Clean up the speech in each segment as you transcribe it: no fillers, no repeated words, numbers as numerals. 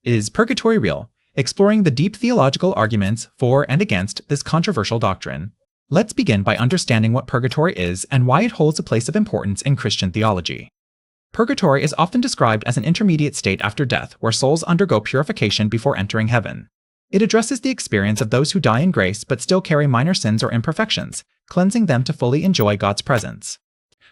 Is Purgatory Real? Exploring the deep theological arguments for and against this controversial doctrine. Let's begin by understanding what purgatory is and why it holds a place of importance in Christian theology. Purgatory is often described as an intermediate state after death where souls undergo purification before entering heaven. It addresses the experience of those who die in grace but still carry minor sins or imperfections, cleansing them to fully enjoy God's presence.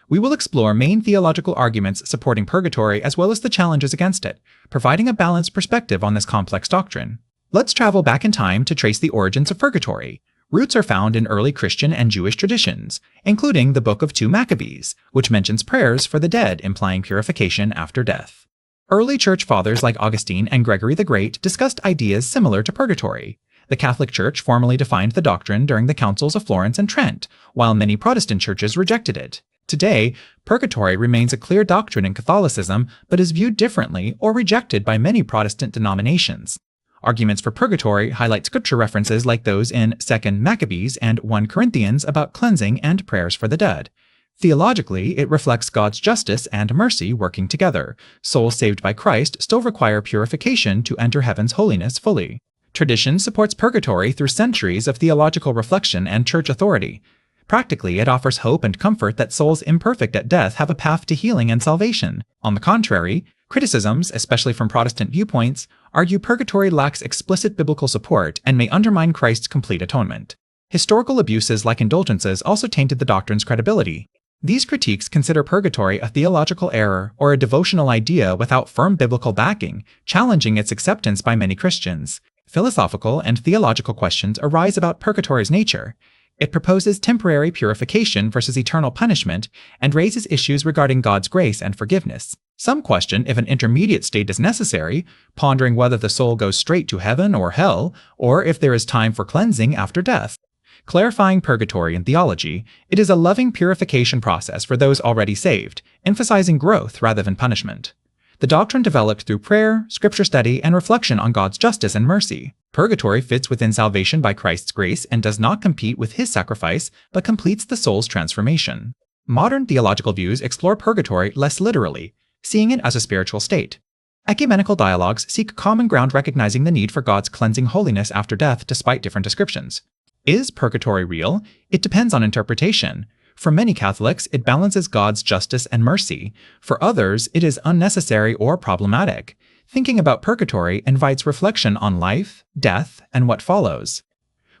We will explore main theological arguments supporting purgatory as well as the challenges against it, providing a balanced perspective on this complex doctrine. Let's travel back in time to trace the origins of purgatory. Roots are found in early Christian and Jewish traditions, including the Book of 2 Maccabees, which mentions prayers for the dead implying purification after death. Early church fathers like Augustine and Gregory the Great discussed ideas similar to purgatory. The Catholic Church formally defined the doctrine during the Councils of Florence and Trent, while many Protestant churches rejected it. Today, purgatory remains a clear doctrine in Catholicism, but is viewed differently or rejected by many Protestant denominations. Arguments for purgatory highlight scripture references like those in 2 Maccabees and 1 Corinthians about cleansing and prayers for the dead. Theologically, it reflects God's justice and mercy working together. Souls saved by Christ still require purification to enter heaven's holiness fully. Tradition supports purgatory through centuries of theological reflection and church authority. Practically, it offers hope and comfort that souls imperfect at death have a path to healing and salvation. On the contrary, criticisms, especially from Protestant viewpoints, argue purgatory lacks explicit biblical support and may undermine Christ's complete atonement. Historical abuses like indulgences also tainted the doctrine's credibility. These critiques consider purgatory a theological error or a devotional idea without firm biblical backing, challenging its acceptance by many Christians. Philosophical and theological questions arise about purgatory's nature. It proposes temporary purification versus eternal punishment and raises issues regarding God's grace and forgiveness. Some question if an intermediate state is necessary, pondering whether the soul goes straight to heaven or hell, or if there is time for cleansing after death. Clarifying purgatory in theology, it is a loving purification process for those already saved, emphasizing growth rather than punishment. The doctrine developed through prayer, scripture study, and reflection on God's justice and mercy. Purgatory fits within salvation by Christ's grace and does not compete with his sacrifice, but completes the soul's transformation. Modern theological views explore purgatory less literally, seeing it as a spiritual state. Ecumenical dialogues seek common ground recognizing the need for God's cleansing holiness after death despite different descriptions. Is purgatory real? It depends on interpretation. For many Catholics, it balances God's justice and mercy. For others, it is unnecessary or problematic. Thinking about purgatory invites reflection on life, death, and what follows.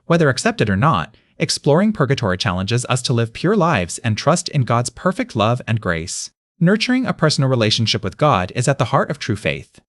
Whether accepted or not, exploring purgatory challenges us to live pure lives and trust in God's perfect love and grace. Nurturing a personal relationship with God is at the heart of true faith.